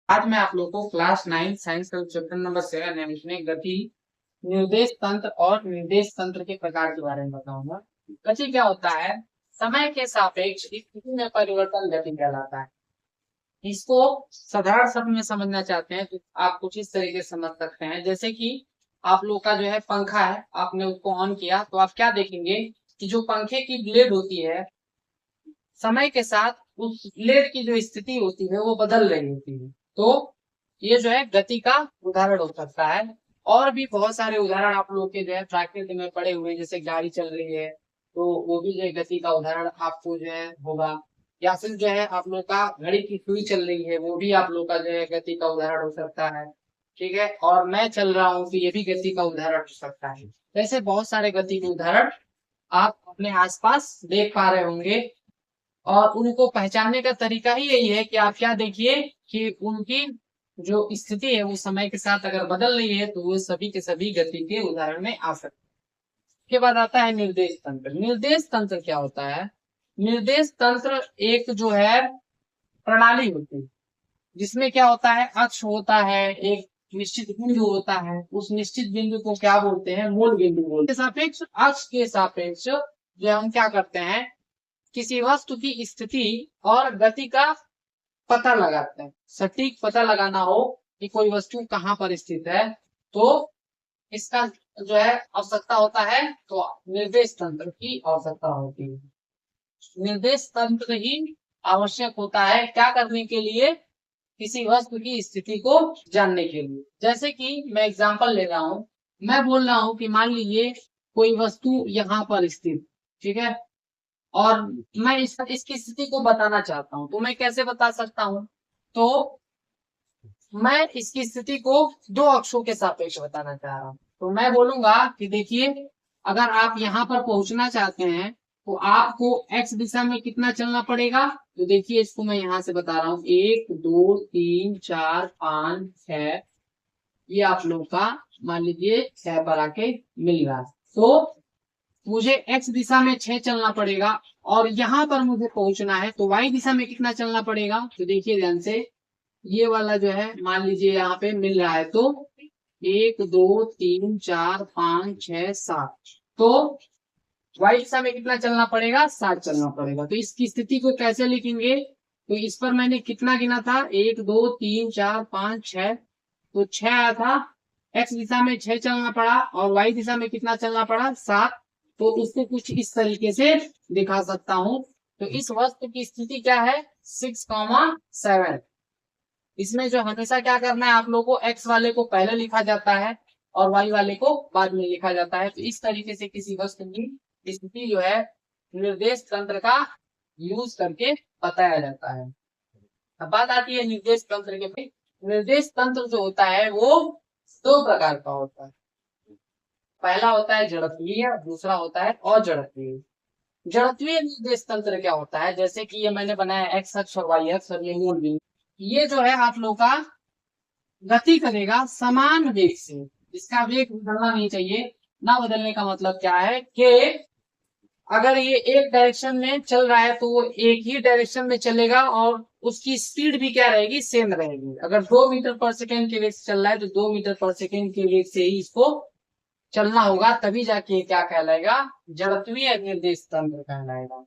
आज मैं आप लोगों को क्लास 9 साइंस का चैप्टर नंबर 7 है उसमें गति, निर्देश तंत्र और निर्देश तंत्र के प्रकार के बारे में बताऊंगा। गति क्या होता है? समय के सापेक्ष स्थिति में परिवर्तन गति कहलाता है। इसको साधारण शब्द में समझना चाहते हैं तो आप कुछ इस तरीके से समझ सकते हैं, जैसे कि आप लोग का जो है पंखा है, आपने उसको ऑन किया तो आप क्या देखेंगे कि जो पंखे की ब्लेड होती है समय के साथ उस ब्लेड की जो स्थिति होती है वो बदल रही होती है। तो ये जो है गति का उदाहरण हो सकता है। और भी बहुत सारे उदाहरण आप लोग के जो है प्राकृतिक में पड़े हुए हैं, जैसे गाड़ी चल रही है तो वो भी जो है गति का उदाहरण आपको जो है होगा। या फिर जो है आप लोग का घड़ी की सुई चल रही है, वो भी आप लोग का जो है गति का उदाहरण हो सकता है। ठीक है, और मैं चल रहा हूँ तो ये भी गति का उदाहरण हो सकता है। ऐसे बहुत सारे गति के उदाहरण आप अपने आसपास देख पा रहे होंगे। और उनको पहचानने का तरीका ही यही है कि आप क्या देखिए कि उनकी जो स्थिति है वो समय के साथ अगर बदल रही है तो वो सभी के सभी गति के उदाहरण में आ सकते हैं। उसके बाद आता है निर्देश तंत्र। निर्देश तंत्र क्या होता है? निर्देश तंत्र एक जो है प्रणाली होती है जिसमें क्या होता है, अक्ष होता है, एक निश्चित बिंदु होता है, उस निश्चित बिंदु को क्या बोलते हैं? मूल बिंदु बोलते हैं। सापेक्ष अक्ष के सापेक्ष जो हम क्या करते हैं, किसी वस्तु की स्थिति और गति का पता लगाते हैं। सटीक पता लगाना हो कि कोई वस्तु कहाँ पर स्थित है तो इसका जो है आवश्यकता होता है, तो निर्देश तंत्र की आवश्यकता होती है। निर्देश तंत्र ही आवश्यक होता है क्या करने के लिए? किसी वस्तु की स्थिति को जानने के लिए। जैसे कि मैं एग्जांपल ले रहा हूं, मैं बोल रहा हूं कि मान लीजिए कोई वस्तु यहाँ पर स्थित, ठीक है, और मैं इसकी स्थिति को बताना चाहता हूँ तो मैं कैसे बता सकता हूँ? तो मैं इसकी स्थिति को दो अक्षों के सापेक्ष बताना चाह रहा हूँ। तो मैं बोलूंगा कि देखिए, अगर आप यहाँ पर पहुंचना चाहते हैं तो आपको एक्स दिशा में कितना चलना पड़ेगा? तो देखिए इसको मैं यहाँ से बता रहा हूँ, 1 2 3 4 5 6, ये आप लोग का मान लीजिए 6 पर आके मिल रहा है। तो मुझे एक्स दिशा में 6 चलना पड़ेगा और यहाँ पर मुझे पहुंचना है तो वाई दिशा में कितना चलना पड़ेगा? तो देखिए ध्यान से, ये वाला जो है मान लीजिए यहाँ पे मिल रहा है तो 1 2 3 4 5 6 7, तो वाई दिशा में कितना चलना पड़ेगा? 7 चलना पड़ेगा। तो इसकी स्थिति को कैसे लिखेंगे? तो इस पर मैंने कितना गिना था? 1 2 3 4 5 6, तो 6 आया था। एक्स दिशा में 6 चलना पड़ा और वाई दिशा में कितना चलना पड़ा? 7। तो उसको कुछ इस तरीके से दिखा सकता हूँ। तो इस वस्तु की स्थिति क्या है? 6, 7। इसमें जो हमेशा क्या करना है आप लोगों को, एक्स वाले को पहले लिखा जाता है और वाई वाले को बाद में लिखा जाता है। तो इस तरीके से किसी वस्तु की स्थिति जो है निर्देश तंत्र का यूज करके बताया जाता है। अब बात आती है निर्देश तंत्र के पे। निर्देश तंत्र जो होता है वो दो प्रकार का होता है। पहला होता है जड़त्वीय, दूसरा होता है अजड़त्वीय। जड़त्वीय निर्देश तंत्र क्या होता है? जैसे कि ये मैंने बनाया एक्स अक्ष और वाई अक्ष और ये मूल बिंदु, ये जो है आप लोग का गति करेगा समान वेग से। इसका वेग बदलना नहीं चाहिए। ना बदलने का मतलब क्या है कि अगर ये एक डायरेक्शन में चल रहा है तो वो एक ही डायरेक्शन में चलेगा और उसकी स्पीड भी क्या रहेगी? सेम रहेगी। अगर 2 मीटर पर सेकेंड के वेग से चल रहा है तो 2 मीटर पर सेकेंड के वेग से ही इसको चलना होगा, तभी जाके क्या कहलाएगा? जड़त्वीय निर्देश तंत्र कहलाएगा।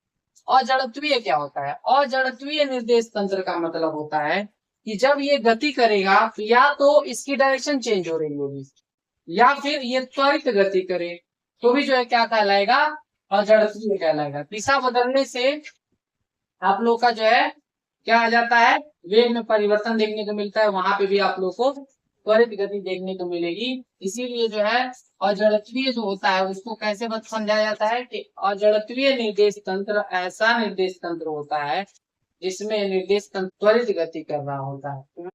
अजड़त्वीय क्या होता है? अजड़त्वीय निर्देश तंत्र का मतलब होता है कि जब ये गति करेगा तो या तो इसकी डायरेक्शन चेंज हो रही होगी या फिर ये त्वरित गति करे तो भी जो है क्या कहलाएगा? अजड़त्वीय कहलाएगा। दिशा बदलने से आप लोग का जो है क्या आ जाता है? वेग में परिवर्तन देखने को मिलता है। वहां पे भी आप लोग को त्वरित गति देखने को मिलेगी। इसीलिए जो है अजड़त्वीय जो होता है उसको कैसे समझाया जाता है कि अजड़त्वीय निर्देश तंत्र ऐसा निर्देश तंत्र होता है जिसमें निर्देश तंत्र त्वरित गति कर रहा होता है।